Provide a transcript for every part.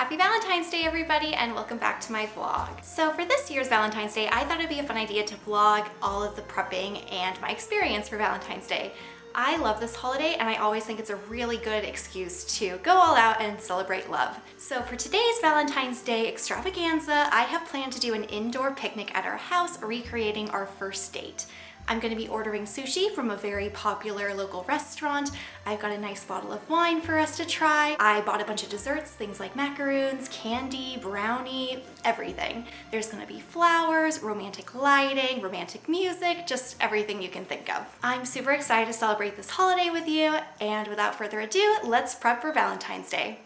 Happy Valentine's Day, everybody, and welcome back to my vlog. So for this year's Valentine's Day, I thought it'd be a fun idea to vlog all of the prepping and my experience for Valentine's Day. I love this holiday and I always think it's a really good excuse to go all out and celebrate love. So for today's Valentine's Day extravaganza, I have planned to do an indoor picnic at our house, recreating our first date. I'm going to be ordering sushi from a very popular local restaurant. I've got a nice bottle of wine for us to try. I bought a bunch of desserts, things like macaroons, candy, brownie, everything. There's going to be flowers, romantic lighting, romantic music, just everything you can think of. I'm super excited to celebrate this holiday with you, and without further ado, let's prep for Valentine's Day.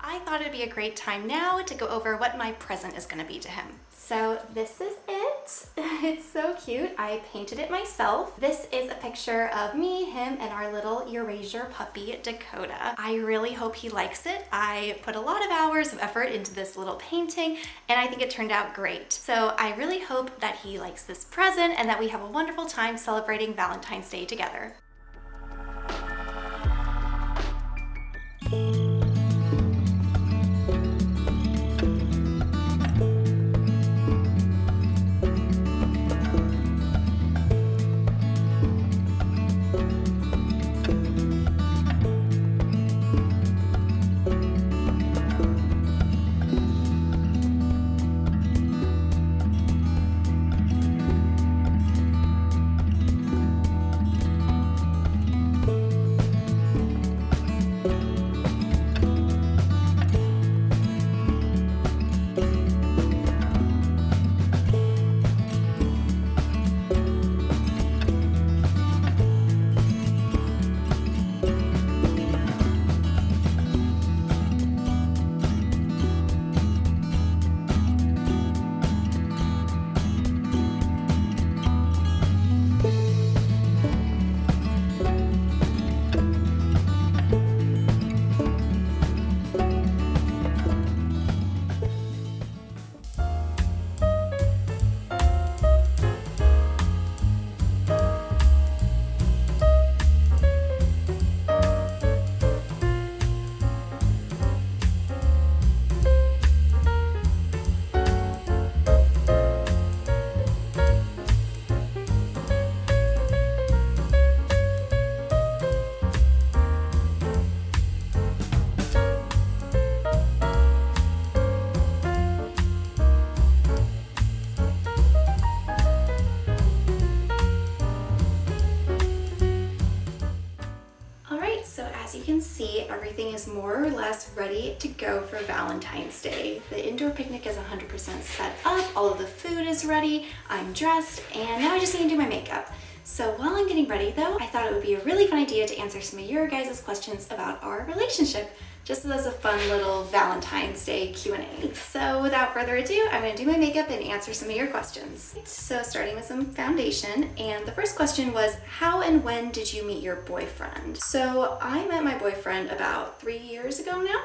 I thought it'd be a great time now to go over what my present is going to be to him. So this is it. It's so cute. I painted it myself. This is a picture of me, him, and our little Eurasian puppy, Dakota. I really hope he likes it. I put a lot of hours of effort into this little painting, and I think it turned out great. So I really hope that he likes this present and that we have a wonderful time celebrating Valentine's Day together. So as you can see, everything is more or less ready to go for Valentine's Day. The indoor picnic is 100% set up, all of the food is ready, I'm dressed, and now I just need to do my makeup. So while I'm getting ready though, I thought it would be a really fun idea to answer some of your guys' questions about our relationship, just as a fun little Valentine's Day Q&A. So without further ado, I'm going to do my makeup and answer some of your questions. So starting with some foundation, and the first question was, how and when did you meet your boyfriend? So I met my boyfriend about 3 years ago now.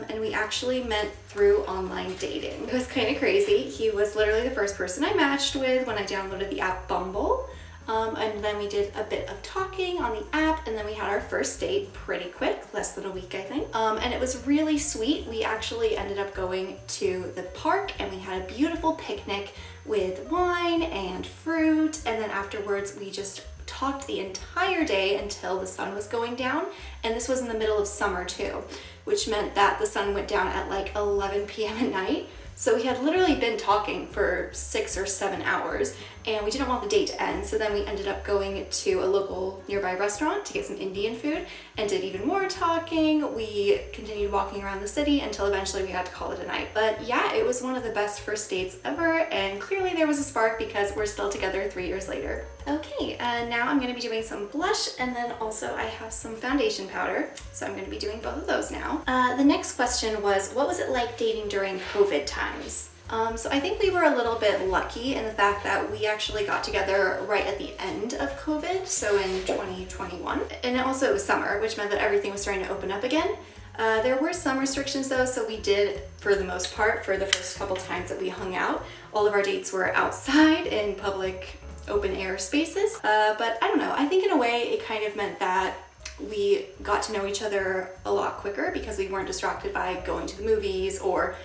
And we actually met through online dating. It was kind of crazy. He was literally the first person I matched with when I downloaded the app Bumble. And then we did a bit of talking on the app, and then we had our first date pretty quick, less than a week I think. And it was really sweet. We actually ended up going to the park and we had a beautiful picnic with wine and fruit, and then afterwards we just talked the entire day until the sun was going down, and this was in the middle of summer too, which meant that the sun went down at like 11 p.m. at night. So we had literally been talking for 6 or 7 hours, and we didn't want the date to end, so then we ended up going to a local nearby restaurant to get some Indian food and did even more talking. We continued walking around the city until eventually we had to call it a night. But yeah, it was one of the best first dates ever, and clearly there was a spark because we're still together 3 years later. Okay, now I'm going to be doing some blush, and then also I have some foundation powder, so I'm going to be doing both of those now. The next question was, what was it like dating during COVID times? So I think we were a little bit lucky in the fact that we actually got together right at the end of COVID, so in 2021. And also it was summer, which meant that everything was starting to open up again. There were some restrictions though, so we did, for the most part, for the first couple times that we hung out, all of our dates were outside in public open air spaces. But I don't know, I think in a way it kind of meant that we got to know each other a lot quicker because we weren't distracted by going to the movies or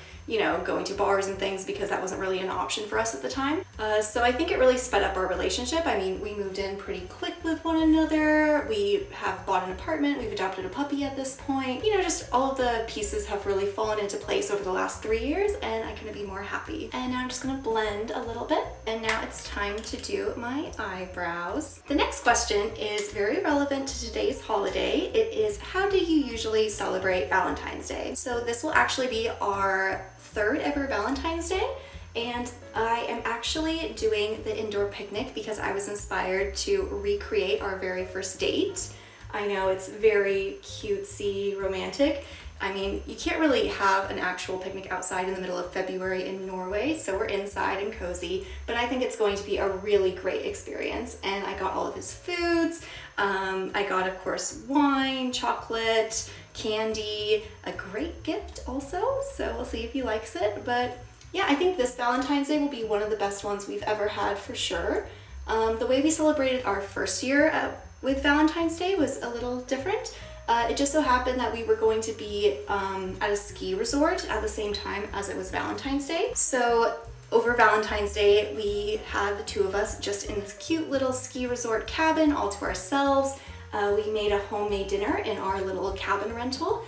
going to bars and things, because that wasn't really an option for us at the time. So I think it really sped up our relationship. I mean, we moved in pretty quick with one another. We have bought an apartment. We've adopted a puppy at this point. Just all of the pieces have really fallen into place over the last 3 years, and I couldn't be more happy. And now I'm just gonna blend a little bit. And now it's time to do my eyebrows. The next question is very relevant to today's holiday. It is, how do you usually celebrate Valentine's Day? So this will actually be our third ever Valentine's Day, and I am actually doing the indoor picnic because I was inspired to recreate our very first date. I know it's very cutesy, romantic. I mean, you can't really have an actual picnic outside in the middle of February in Norway, so we're inside and cozy, but I think it's going to be a really great experience. And I got all of his foods. I got, of course, wine, chocolate, candy, a great gift also, so we'll see if he likes it. But yeah, I think this Valentine's Day will be one of the best ones we've ever had for sure. The way we celebrated our first year with Valentine's Day was a little different. It just so happened that we were going to be at a ski resort at the same time as it was Valentine's Day. So over Valentine's Day, we had the two of us just in this cute little ski resort cabin all to ourselves. We made a homemade dinner in our little cabin rental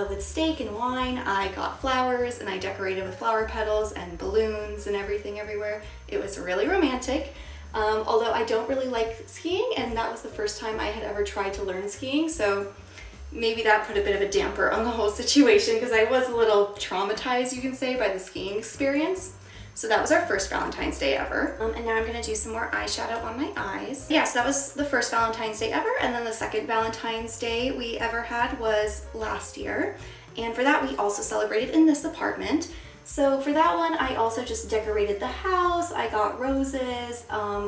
with steak and wine. I got flowers and I decorated with flower petals and balloons and everything everywhere. It was really romantic. Although I don't really like skiing, and that was the first time I had ever tried to learn skiing, so maybe that put a bit of a damper on the whole situation because I was a little traumatized, you can say, by the skiing experience. So that was our first Valentine's Day ever. And now I'm gonna do some more eyeshadow on my eyes. Yeah, so that was the first Valentine's Day ever, and then the second Valentine's Day we ever had was last year. And for that, we also celebrated in this apartment. So for that one, I also just decorated the house. I got roses.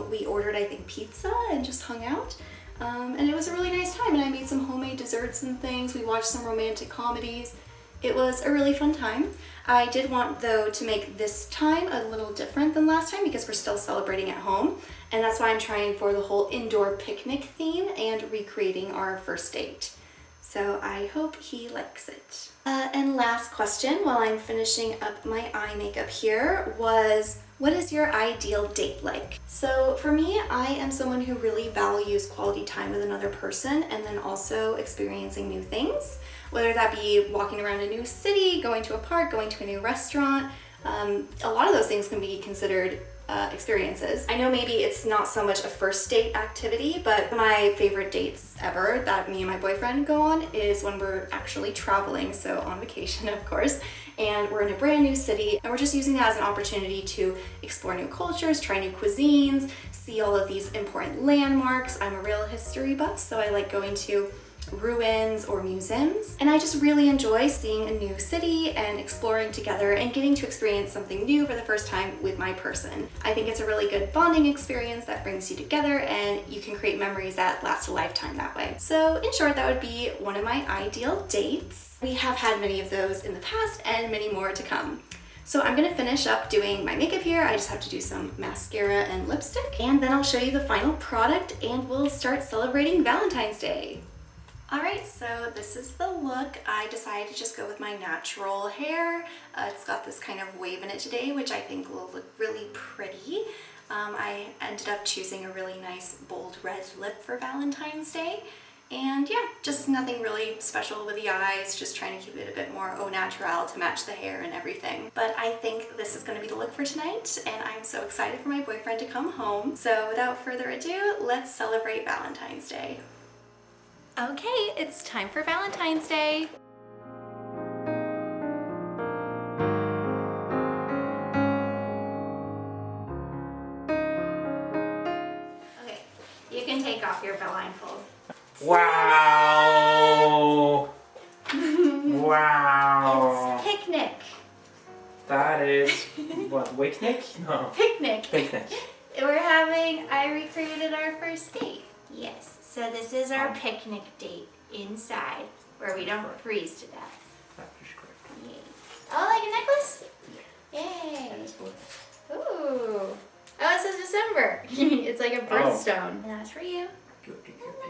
We ordered, I think, pizza and just hung out. And it was a really nice time, and I made some homemade desserts and things. We watched some romantic comedies. It was a really fun time. I did want, though, to make this time a little different than last time because we're still celebrating at home, and that's why I'm trying for the whole indoor picnic theme and recreating our first date. So I hope he likes it. And last question while I'm finishing up my eye makeup here was, what is your ideal date like? So for me, I am someone who really values quality time with another person and then also experiencing new things, whether that be walking around a new city, going to a park, going to a new restaurant. A lot of those things can be considered experiences. I know maybe it's not so much a first date activity, but my favorite dates ever that me and my boyfriend go on is when we're actually traveling, so on vacation of course, and we're in a brand new city and we're just using that as an opportunity to explore new cultures, try new cuisines, see all of these important landmarks. I'm a real history buff, so I like going to ruins or museums, and I just really enjoy seeing a new city and exploring together and getting to experience something new for the first time with my person. I think it's a really good bonding experience that brings you together, and you can create memories that last a lifetime that way. So in short, that would be one of my ideal dates. We have had many of those in the past and many more to come. So I'm gonna finish up doing my makeup here. I just have to do some mascara and lipstick, and then I'll show you the final product and we'll start celebrating Valentine's Day. Alright, so this is the look. I decided to just go with my natural hair. It's got this kind of wave in it today, which I think will look really pretty. I ended up choosing a really nice bold red lip for Valentine's Day. And yeah, just nothing really special with the eyes, just trying to keep it a bit more au naturel to match the hair and everything. But I think this is going to be the look for tonight, and I'm so excited for my boyfriend to come home. So without further ado, let's celebrate Valentine's Day. Okay, it's time for Valentine's Day. Okay, you can take off your blindfold. Wow! Wow! It's picnic. That is what Picnic? No. Picnic. Picnic. I recreated our first date. Yes, so this is our picnic date inside where we don't freeze to death. That's correct. Yay. Oh, like a necklace? Yeah. Yay. That's what. Ooh. Oh, it says December. It's like a birthstone. And that's for you. Good.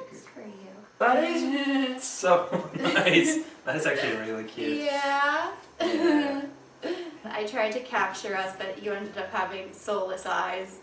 That's for you. That is so nice. That is actually really cute. Yeah. Yeah. I tried to capture us, but you ended up having soulless eyes.